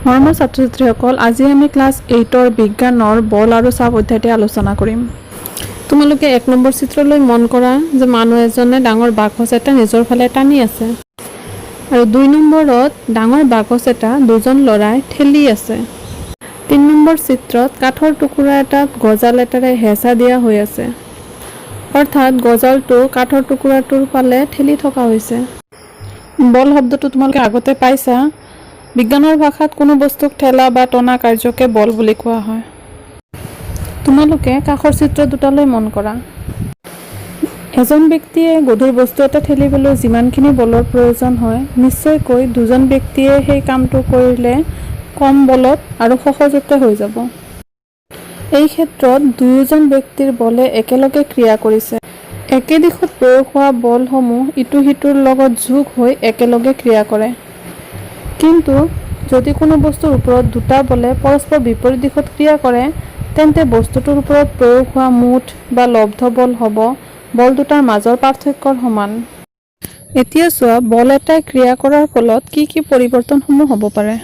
মৰমৰ ছাত্ৰ-ছাত্ৰীসকল, আজি আমি ক্লাছ 8ৰ বিজ্ঞানৰ বল আৰু চাপ অধ্যায়টি আলোচনা কৰিম। তোমালোকে 1 নম্বৰ চিত্ৰলৈ মন কৰা যে মানুহ এজনে ডাঙৰ বাকচ এটা নিজৰ ফালে টানি আছে আৰু 2 নম্বৰত ডাঙৰ বাকচ এটা দুজন ল'ৰাই ঠেলি আছে। 3 নম্বৰ চিত্ৰত কাঠৰ টুকুৰা এটাত গজাল এটাৰে হেঁচা দিয়া হৈ আছে, অৰ্থাৎ গজালটো কাঠৰ টুকুৰাটোৰ ফালে ঠেলি থকা হৈছে। বল শব্দটো তোমালোকে আগতে পাইছা। বিজ্ঞানৰ ভাষাত কোনো বস্তুক ঠেলা বা টনা কাৰ্যকে বল বুলি কোৱা হয়। তোমালোকে কাষৰ চিত্ৰ দুটালৈ মন কৰা। এজন ব্যক্তিয়ে গধুৰ বস্তু এটা ঠেলিবলৈ যিমানখিনি বলৰ প্ৰয়োজন হয়, নিশ্চয়কৈ দুজন ব্যক্তিয়ে সেই কামটো কৰিলে কম বলত আৰু সহজতে হৈ যাব। এই ক্ষেত্ৰত দুয়োজন ব্যক্তিৰ বলে একেলগে ক্ৰিয়া কৰিছে। একে দিশত প্ৰয়োগ হোৱা বলসমূহ ইটো সিটোৰ লগত যোগ হৈ একেলগে ক্ৰিয়া কৰে। কিন্তু যদি কোনো বস্তুৰ ওপৰত দুটা বলে পৰস্পৰ বিপৰীত দিশত ক্ৰিয়া কৰে, তেন্তে বস্তুটোৰ ওপৰত প্ৰয়োগ হোৱা মুঠ বা লব্ধ বল হ'ব বল দুটাৰ মাজৰ পাৰ্থক্যৰ সমান। এতিয়া চোৱা, বল এটাই ক্ৰিয়া কৰাৰ ফলত কি কি পৰিৱৰ্তনসমূহ হ'ব পাৰে।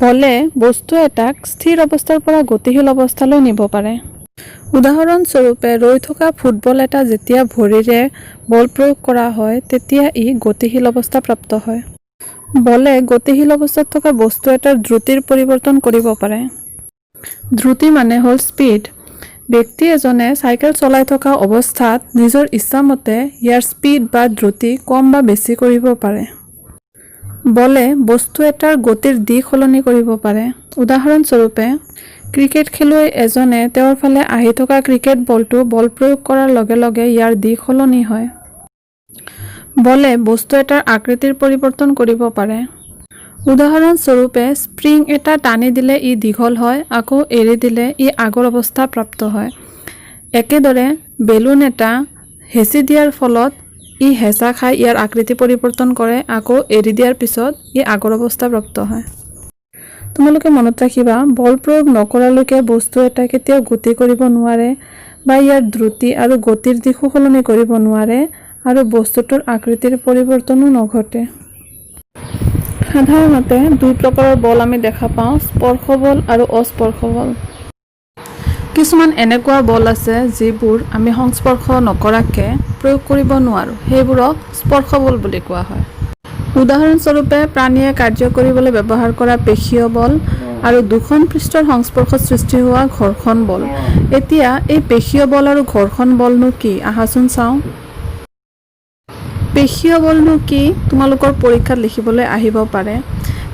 বলে বস্তু এটাক স্থিৰ অৱস্থাৰ পৰা গতিশীল অৱস্থালৈ নিব পাৰে। উদাহৰণস্বৰূপে, ৰৈ থকা ফুটবল এটা যেতিয়া ভৰিৰে বল প্ৰয়োগ কৰা হয়, তেতিয়া ই গতিশীল অৱস্থা প্ৰাপ্ত হয়। বলে গতিশীল অৱস্থাত থকা বস্তু এটাৰ দ্ৰুতিৰ পৰিৱৰ্তন কৰিব পাৰে। দ্ৰুতি মানে হ'ল স্পীড। ব্যক্তি এজনে চাইকেল চলাই থকা অৱস্থাত নিজৰ ইচ্ছামতে ইয়াৰ স্পীড বা দ্ৰুতি কম বা বেছি কৰিব পাৰে। বলে বস্তু এটাৰ গতিৰ দিশ সলনি কৰিব পাৰে। উদাহৰণস্বৰূপে, ক্ৰিকেট খেলুৱৈ এজনে তেওঁৰ ফালে আহি থকা ক্ৰিকেট বলটো বল প্ৰয়োগ কৰাৰ লগে লগে ইয়াৰ দিশ সলনি হয়। বলে বস্তু এটাৰ আকৃতিৰ পৰিৱৰ্তন কৰিব পাৰে। উদাহৰণস্বৰূপে, স্প্ৰিং এটা টানি দিলে ই দীঘল হয়, আকৌ এৰি দিলে ই আগৰ অৱস্থা প্ৰাপ্ত হয়। একেদৰে, বেলুন এটা হেঁচি দিয়াৰ ফলত ই হেঁচা খাই ইয়াৰ আকৃতি পৰিৱৰ্তন কৰে, আকৌ এৰি দিয়াৰ পিছত ই আগৰ অৱস্থা প্ৰাপ্ত হয়। তোমালোকে মনত ৰাখিবা, বল প্ৰয়োগ নকৰালৈকে বস্তু এটা কেতিয়াও গতি কৰিব নোৱাৰে বা ইয়াৰ দ্ৰুতি আৰু গতিৰ দিশো সলনি কৰিব নোৱাৰে আৰু বস্তুটোৰ আকৃতিৰ পৰিৱৰ্তনো নঘটে। সাধাৰণতে 2 প্ৰকাৰৰ বল আমি দেখা পাওঁ, স্পৰ্শ বল আৰু অস্পৰ্শ বল। কিছুমান এনেকুৱা বল আছে যিবোৰ আমি সংস্পৰ্শ নকৰাকৈ প্ৰয়োগ কৰিব নোৱাৰোঁ, সেইবোৰক স্পৰ্শ বল বুলি কোৱা হয়। উদাহৰণস্বৰূপে, প্ৰাণীয়ে কাৰ্য কৰিবলৈ ব্যৱহাৰ কৰা পেশীয় বল আৰু দুখন পৃষ্ঠৰ সংস্পৰ্শত সৃষ্টি হোৱা ঘৰ্ষণ বল। এতিয়া এই পেশীয় বল আৰু ঘৰ্ষণ বলনো কি, আহাচোন চাওঁ। পেশীয় বলনো কি তোমালোকৰ পৰীক্ষাত লিখিবলৈ আহিব পাৰে।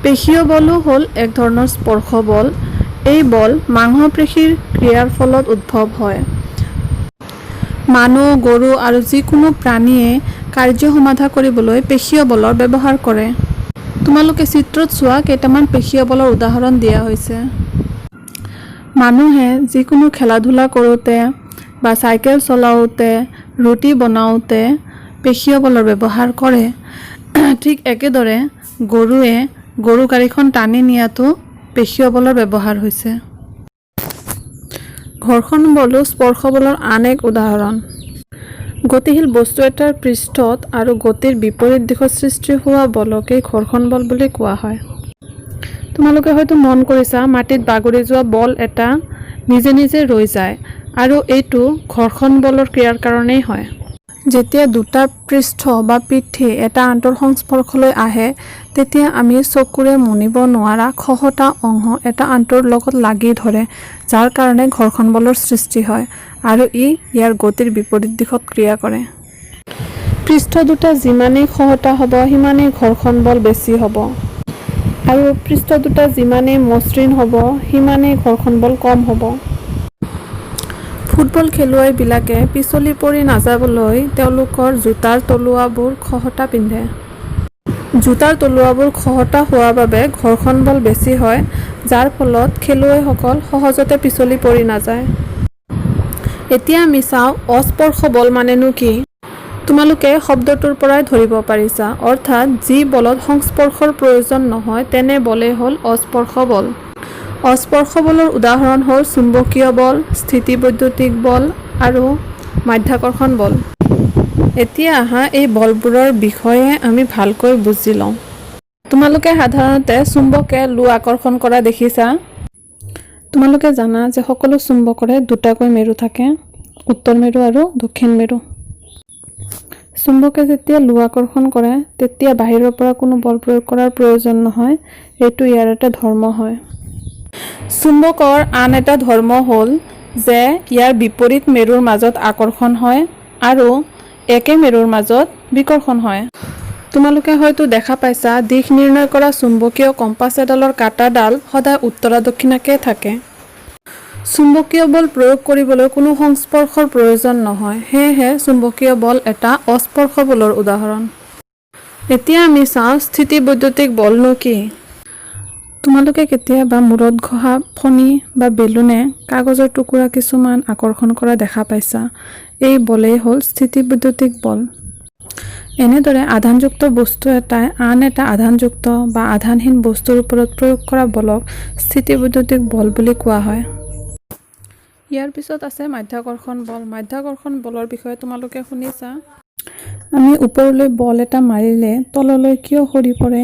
পেশীয় বলো হ'ল এক ধৰণৰ স্পৰ্শ বল। এই বল মাংসপেশীৰ ক্ৰিয়াৰ ফলত উদ্ভৱ হয়। মানুহ, গৰু আৰু যিকোনো প্ৰাণীয়ে কাৰ্য সমাধা কৰিবলৈ পেশীয় বলৰ ব্যৱহাৰ কৰে। তোমালোকে চিত্ৰত চোৱা, কেইটামান পেশীয় বলৰ উদাহৰণ দিয়া হৈছে। মানুহে যিকোনো খেলা-ধূলা কৰোঁতে বা চাইকেল চলাওঁতে, ৰুটি বনাওঁতে পেশীয় বলৰ ব্যৱহাৰ কৰে। ঠিক একেদৰে গৰুৱে গৰু গাড়ীখন টানি নিয়াতো পেশীয় বলৰ ব্যৱহাৰ হৈছে। ঘৰ্ষণ বলো স্পৰ্শ বলৰ আন এক উদাহৰণ। গতিশীল বস্তু এটাৰ পৃষ্ঠত আৰু গতিৰ বিপৰীত দিশত সৃষ্টি হোৱা বলকেই ঘৰ্ষণ বল বুলি কোৱা হয়। তোমালোকে হয়তো মন কৰিছা, মাটিত বাগৰি যোৱা বল এটা নিজে নিজে ৰৈ যায় আৰু এইটো ঘৰ্ষণ বলৰ ক্ৰিয়াৰ কাৰণেই হয়। যেতিয়া দুটা পৃষ্ঠ বা পিঠি এটা আনটোৰ সংস্পৰ্শলৈ আহে, তেতিয়া আমি চকুৰে মনিব নোৱাৰা খহটা অংশ এটা আনটোৰ লগত লাগি ধৰে, যাৰ কাৰণে ঘৰ্ষণ বলৰ সৃষ্টি হয় আৰু ইয়াৰ গতিৰ বিপৰীত দিশত ক্ৰিয়া কৰে। পৃষ্ঠ দুটা যিমানেই খহটা হ'ব, সিমানেই ঘৰ্ষণ বল বেছি হ'ব আৰু পৃষ্ঠ দুটা যিমানেই মসৃণ হ'ব, সিমানেই ঘৰ্ষণ বল কম হ'ব। ফুটবল খেলুৱৈবিলাকে পিছলি পৰি নাযাবলৈ তেওঁলোকৰ জোতাৰ তলুৱাবোৰ খহটা পিন্ধে। জোতাৰ তলুৱাবোৰ খহটা হোৱাৰ বাবে ঘৰ্ষণ বল বেছি হয়, যাৰ ফলত খেলুৱৈসকল সহজতে পিছলি পৰি নাযায়। এতিয়া আমি চাওঁ, অস্পৰ্শ বল মানেনো কি। তোমালোকে শব্দটোৰ পৰাই ধৰিব পাৰিছা, অৰ্থাৎ যি বলত সংস্পৰ্শৰ প্ৰয়োজন নহয় তেনে বলেই হ'ল অস্পৰ্শ বল। অস্পৰ্শ বলৰ উদাহৰণ হ'ল চুম্বকীয় বল, স্থিতিবৈদ্যুতিক বল আৰু মাধ্যাকৰ্ষণ বল। এতিয়া আহা, এই বলবোৰৰ বিষয়ে আমি ভালকৈ বুজি লওঁ। তোমালোকে সাধাৰণতে চুম্বকে লো আকৰ্ষণ কৰা দেখিছা? তোমালোকে জানা যে সকলো চুম্বকৰে দুটাকৈ মেৰু থাকে, উত্তৰ মেৰু আৰু দক্ষিণ মেৰু। চুম্বকে যেতিয়া লো আকৰ্ষণ কৰে তেতিয়া বাহিৰৰ পৰা কোনো বল প্ৰয়োগ কৰাৰ প্ৰয়োজন নহয়, এইটো ইয়াৰ এটা ধৰ্ম হয়। চুম্বকৰ আন এটা ধৰ্ম হ'ল যে ইয়াৰ বিপৰীত মেৰুৰ মাজত আকৰ্ষণ হয় আৰু একে মেৰুৰ মাজত বিকৰ্ষণ হয়। তোমালোকে হয়তো দেখা পাইছা দিশ নিৰ্ণয় কৰা চুম্বকীয় কম্পাছ এডালৰ কাঁটাডাল সদায় উত্তৰা দক্ষিণাকে থাকে। চুম্বকীয় বল প্ৰয়োগ কৰিবলৈ কোনো সংস্পৰ্শৰ প্ৰয়োজন নহয়, সেয়েহে চুম্বকীয় বল এটা অস্পৰ্শ বলৰ উদাহৰণ। এতিয়া আমি চাওঁ স্থিতিবৈদ্যুতিক বলনো কি? তোমালোকে কেতিয়াবা মূৰত ঘঁহা ফণী বা বেলুনে কাগজৰ টুকুৰা কিছুমান আকৰ্ষণ কৰা দেখা পাইছা। এই বলেই হ'ল স্থিতিবৈদ্যুতিক বল। এনেদৰে আধানযুক্ত বস্তু এটাই আন এটা আধানযুক্ত বা আধানহীন বস্তুৰ ওপৰত প্ৰয়োগ কৰা বলক স্থিতিবৈদ্যুতিক বল বুলি কোৱা হয়। ইয়াৰ পিছত আছে মাধ্যাকৰ্ষণ বল। মাধ্যাকৰ্ষণ বলৰ বিষয়ে তোমালোকে শুনিছা? আমি ওপৰলৈ বল এটা মাৰিলে তললৈ কিয় সৰি পৰে,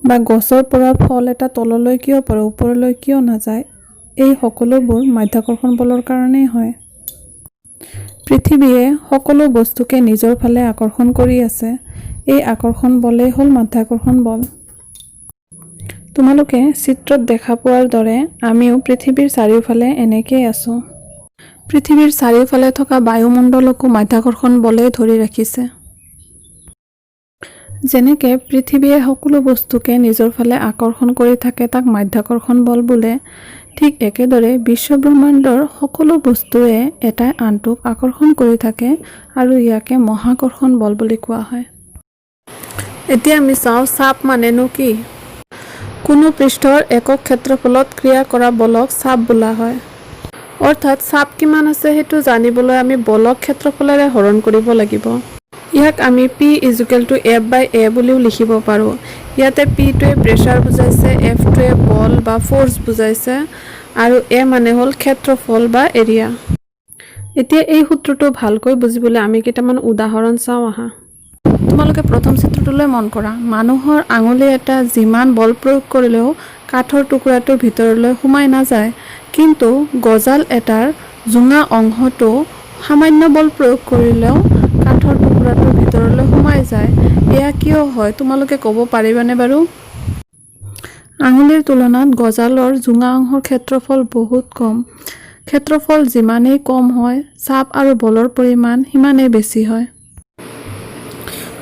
বা গছৰ পৰা ফল এটা তললৈ কিয় পৰে, ওপৰলৈ কিয় নাযায়, এই সকলোবোৰ মাধ্যাকৰ্ষণ বলৰ কাৰণেই হয়। পৃথিৱীয়ে সকলো বস্তুকে নিজৰ ফালে আকৰ্ষণ কৰি আছে, এই আকৰ্ষণ বলেই হ'ল মাধ্যাকৰ্ষণ বল। তোমালোকে চিত্ৰত দেখা পোৱাৰ দৰে আমিও পৃথিৱীৰ চাৰিওফালে এনেকেই আছোঁ। পৃথিৱীৰ চাৰিওফালে থকা বায়ুমণ্ডলকো মাধ্যাকৰ্ষণ বলেই ধৰি ৰাখিছে। যেনেকে পৃথিৱীয়ে সকলো বস্তুকে নিজৰ ফালে আকৰ্ষণ কৰি থাকে তাক মাধ্যাকৰ্ষণ বল বোলে, ঠিক একেদৰে বিশ্বব্ৰহ্মাণ্ডৰ সকলো বস্তুৱে এটাই আনটোক আকৰ্ষণ কৰি থাকে আৰু ইয়াকে মহাকৰ্ষণ বল বুলি কোৱা হয়। এতিয়া আমি চাওঁ চাপ মানেনো কি? কোনো পৃষ্ঠৰ একক ক্ষেত্ৰফলত ক্ৰিয়া কৰা বলক চাপ বোলা হয়। অৰ্থাৎ চাপ কিমান আছে সেইটো জানিবলৈ আমি বলক ক্ষেত্ৰফলেৰে হৰণ কৰিব লাগিব। ইয়াক আমি P = F/A বুলিও লিখিব পাৰোঁ। ইয়াতে Pটোৱে প্ৰেছাৰ বুজাইছে, Fটোৱে বল বা ফ'ৰ্চ বুজাইছে আৰু A মানে হ'ল ক্ষেত্ৰফল বা এৰিয়া। এতিয়া এই সূত্ৰটো ভালকৈ বুজিবলৈ আমি কেইটামান উদাহৰণ চাওঁ আহা। তোমালোকে প্ৰথম চিত্ৰটোলৈ মন কৰা। মানুহৰ আঙুলি এটা যিমান বল প্ৰয়োগ কৰিলেও কাঠৰ টুকুৰাটোৰ ভিতৰলৈ সোমাই নাযায়, কিন্তু গজাল এটাৰ জোঙা অংশটো সামান্য বল প্ৰয়োগ কৰিলেও কাঠৰ টুকুৰাটোৰ ভিতৰলৈ সোমাই যায়। এয়া কিয় হয় তোমালোকে ক'ব পাৰিবানে বাৰু? আঙুলিৰ তুলনাত গজালৰ জোঙা অংশৰ ক্ষেত্ৰফল বহুত কম। ক্ষেত্ৰফল যিমানেই কম হয়, চাপ আৰু বলৰ পৰিমাণ সিমানেই বেছি হয়।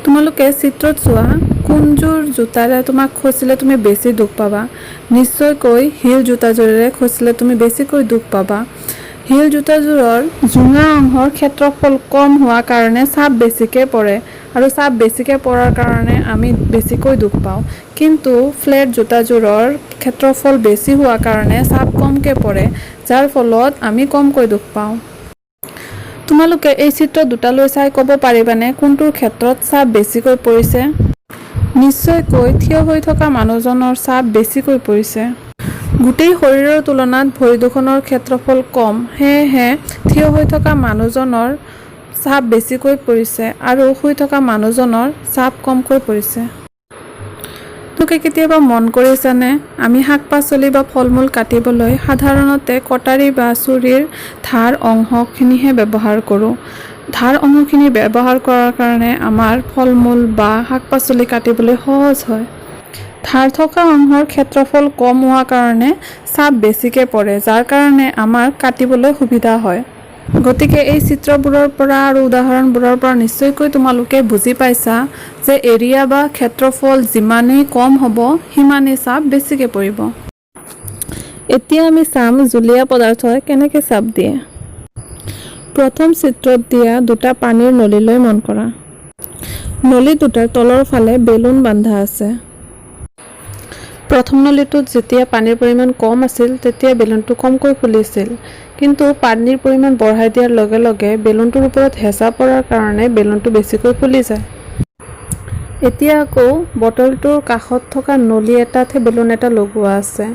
তোমালোকে চিত্ৰত চোৱা, কোনযোৰ জোতাৰে তোমাক খচিলে তুমি বেছি দুখ পাবা? নিশ্চয়কৈ হিল জোতাযোৰেৰে খচিলে তুমি বেছিকৈ দুখ পাবা। হিল জোতাযোৰৰ জোঙা অংশৰ ক্ষেত্ৰফল কম হোৱা কাৰণে চাপ বেছিকৈ পৰে আৰু চাপ বেছিকৈ পৰাৰ কাৰণে আমি বেছিকৈ দুখ পাওঁ। কিন্তু ফ্লেট জোতাযোৰৰ ক্ষেত্ৰফল বেছি হোৱা কাৰণে চাপ কমকৈ পৰে, যাৰ ফলত আমি কমকৈ দুখ পাওঁ। তোমালোকে এই চিত্ৰ দুটালৈ চাই ক'ব পাৰিবানে কোনটোৰ ক্ষেত্ৰত চাপ বেছিকৈ পৰিছে? নিশ্চয়কৈ থিয় হৈ থকা মানুহজনৰ চাপ বেছিকৈ পৰিছে। গোটেই শৰীৰৰ তুলনাত ভৰি দুখনৰ ক্ষেত্ৰফল কম, সেয়েহে থিয় হৈ থকা মানুহজনৰ চাপ বেছিকৈ পৰিছে আৰু শুই থকা মানুহজনৰ চাপ কমকৈ পৰিছে। তোকে কেতিয়াবা মন কৰিছানে, আমি শাক পাচলি বা ফল মূল কাটিবলৈ সাধাৰণতে কটাৰী বা ছুৰীৰ ধাৰ অংশখিনিহে ব্যৱহাৰ কৰোঁ। ধাৰ অংশখিনি ব্যৱহাৰ কৰাৰ কাৰণে আমাৰ ফল মূল বা শাক পাচলি কাটিবলৈ সহজ হয়। ধাৰ থকা অংশৰ ক্ষেত্ৰফল কম হোৱাৰ কাৰণে চাপ বেছিকৈ পৰে, যাৰ কাৰণে আমাৰ কাটিবলৈ সুবিধা হয়। গতিকে এই চিত্ৰবোৰৰ পৰা আৰু উদাহৰণবোৰৰ পৰা নিশ্চয়কৈ তোমালোকে বুজি পাইছা যে এৰিয়া বা ক্ষেত্ৰফল যিমানেই কম হ'ব সিমানেই চাপ বেছিকৈ পৰিব। এতিয়া আমি চাম জুলীয়া পদাৰ্থই কেনেকৈ চাপ দিয়ে। প্ৰথম চিত্ৰত দিয়া দুটা পানীৰ নলীলৈ মন কৰা। নলী দুটাৰ তলৰ ফালে বেলুন বান্ধা আছে। প্ৰথম নলীটোত যেতিয়া পানীৰ পৰিমাণ কম আছিল তেতিয়া বেলুনটো কমকৈ ফুলিছিল, কিন্তু পানীৰ পৰিমাণ বঢ়াই দিয়াৰ লগে লগে বেলুনটোৰ ওপৰত হেঁচা পৰাৰ কাৰণে বেলুনটো বেছিকৈ ফুলি যায়। এতিয়া আকৌ বটলটোৰ কাষত থকা নলী এটাতহে বেলুন এটা লগোৱা আছে।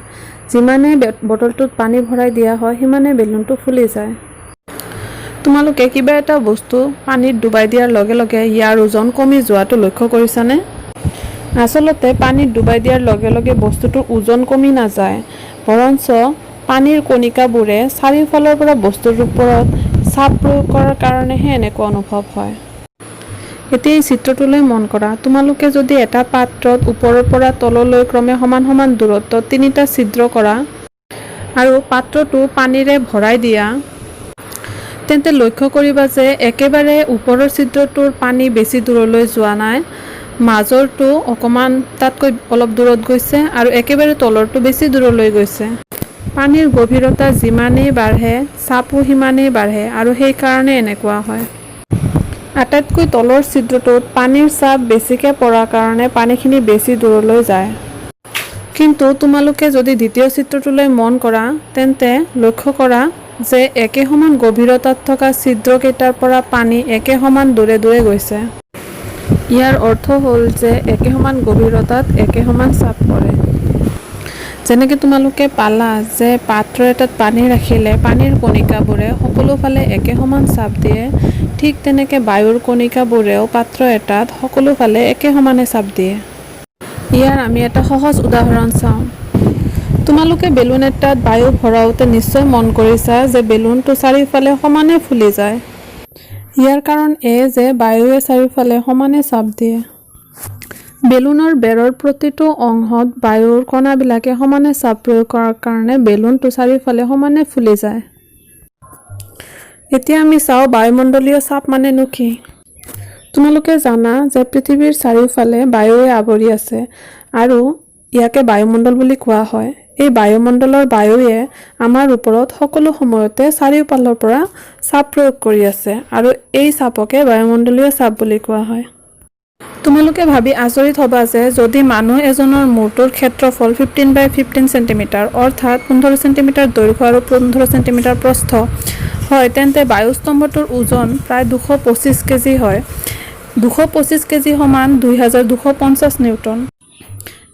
যিমানে বটলটোত পানী ভৰাই দিয়া হয় সিমানে বেলুনটো ফুলি যায়। তোমালোকে কিবা এটা বস্তু পানীত ডুবাই দিয়াৰ লগে লগে ইয়াৰ ওজন কমি যোৱাটো লক্ষ্য কৰিছানে? আচলতে পানীত ডুবাই দিয়াৰ লগে লগে বস্তুটোৰ ওজন কমি নাযায়, বৰঞ্চ পানীৰ কণিকাবোৰে চাৰিওফালৰ পৰা বস্তুৰ ওপৰত চাপ প্ৰয়োগ কৰাৰ কাৰণেহে এনেকুৱা অনুভৱ হয়। এতিয়া এই চিত্ৰটোলৈ মন কৰা, তোমালোকে যদি এটা পাত্ৰত ওপৰৰ পৰা তললৈ ক্ৰমে সমান সমান দূৰত্বত 3টা ছিদ্ৰ কৰা আৰু পাত্ৰটো পানীৰে ভৰাই দিয়া, তেন্তে লক্ষ্য কৰিবা যে একেবাৰে ওপৰৰ ছিদ্ৰটোৰ পানী বেছি দূৰলৈ যোৱা নাই, মাজৰটো অকণমান তাতকৈ অলপ দূৰত গৈছে আৰু একেবাৰে তলৰটো বেছি দূৰলৈ গৈছে। পানীৰ গভীৰতা যিমানেই বাঢ়ে চাপো সিমানেই বাঢ়ে আৰু সেইকাৰণে এনেকুৱা হয়। আটাইতকৈ তলৰ ছিদ্ৰটোত পানীৰ চাপ বেছিকৈ পৰাৰ কাৰণে পানীখিনি বেছি দূৰলৈ যায়। কিন্তু তোমালোকে যদি দ্বিতীয় চিত্ৰটোলৈ মন কৰা, তেন্তে লক্ষ্য কৰা যে একে সমান গভীৰতাত থকা ছিদ্ৰকেইটাৰ পৰা পানী একে সমান দূৰে দূৰে গৈছে। ইয়াৰ অৰ্থ হ'ল যে একে সমান গভীৰতাত একে সমান চাপ পৰে। যেনেকৈ তোমালোকে পালা যে পাত্ৰ এটাত পানী ৰাখিলে পানীৰ কণিকাবোৰে সকলোফালে একে সমান চাপ দিয়ে, ঠিক তেনেকৈ বায়ুৰ কণিকাবোৰেও পাত্ৰ এটাত সকলোফালে একে সমানে চাপ দিয়ে। ইয়াৰ আমি এটা সহজ উদাহৰণ চাওঁ। তোমালোকে বেলুন এটাত বায়ু ভৰাওঁতে নিশ্চয় মন কৰিছা যে বেলুনটো চাৰিওফালে সমানে ফুলি যায়। ইয়াৰ কাৰণ যে বায়ুৱে চাৰিওফালে সমানে চাপ দিয়ে। বেলুনৰ বেৰৰ প্ৰতিটো অংশত বায়ুৰ কণাবিলাকে সমানে চাপ প্ৰয়োগ কৰাৰ কাৰণে বেলুনটো চাৰিওফালে সমানে ফুলি যায়। এতিয়া আমি চাওঁ বায়ুমণ্ডলীয় চাপ মানেনো কি। তোমালোকে জানা যে পৃথিৱীৰ চাৰিওফালে বায়ুৱে আৱৰি আছে আৰু ইয়াকে বায়ুমণ্ডল বুলি কোৱা হয়। এই বায়ুমণ্ডলৰ বায়ুৱে আমাৰ ওপৰত সকলো সময়তে চাৰিওফালৰ পৰা চাপ প্ৰয়োগ কৰি আছে আৰু এই চাপকে বায়ুমণ্ডলীয় চাপ বুলি কোৱা হয়। তোমালোকে ভাবি আচৰিত হ'বা যে যদি মানুহ এজনৰ মূৰটোৰ ক্ষেত্ৰফল 15x15 চেণ্টিমিটাৰ অৰ্থাৎ 15 চেণ্টিমিটাৰ দৈৰ্ঘ্য আৰু 15 চেণ্টিমিটাৰ প্ৰস্থ হয়, তেন্তে বায়ুস্তম্ভটোৰ ওজন প্ৰায় 225 কেজি হয়। 225 কেজি সমান 2250 নিউটন।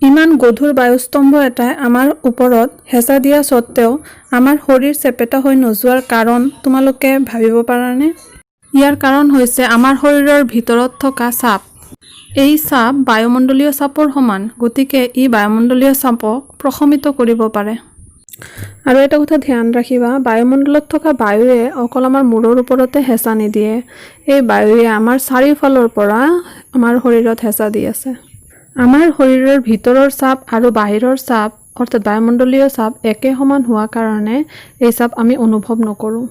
ইমান গধুৰ বায়ুস্তম্ভ এটাই আমাৰ ওপৰত হেঁচা দিয়া স্বত্তেও আমাৰ শৰীৰ চেপেটা হৈ নোযোৱাৰ কাৰণ তোমালোকে ভাবিব পাৰানে? ইয়াৰ কাৰণ হৈছে আমাৰ শৰীৰৰ ভিতৰত থকা চাপ। এই চাপ বায়ুমণ্ডলীয় চাপৰ সমান, গতিকে ই বায়ুমণ্ডলীয় চাপক প্ৰশমিত কৰিব পাৰে। আৰু এটা কথা ধ্যান ৰাখিবা, বায়ুমণ্ডলত থকা বায়ুৱে অকল আমাৰ মূৰৰ ওপৰতে হেঁচা নিদিয়ে, এই বায়ুৱে আমাৰ চাৰিওফালৰ পৰা আমাৰ শৰীৰত হেঁচা দি আছে। আমাৰ শৰীৰৰ ভিতৰৰ চাপ আৰু বাহিৰৰ চাপ অৰ্থাৎ বায়ুমণ্ডলীয় চাপ একে সমান হোৱাৰ কাৰণে এই চাপ আমি অনুভৱ নকৰোঁ।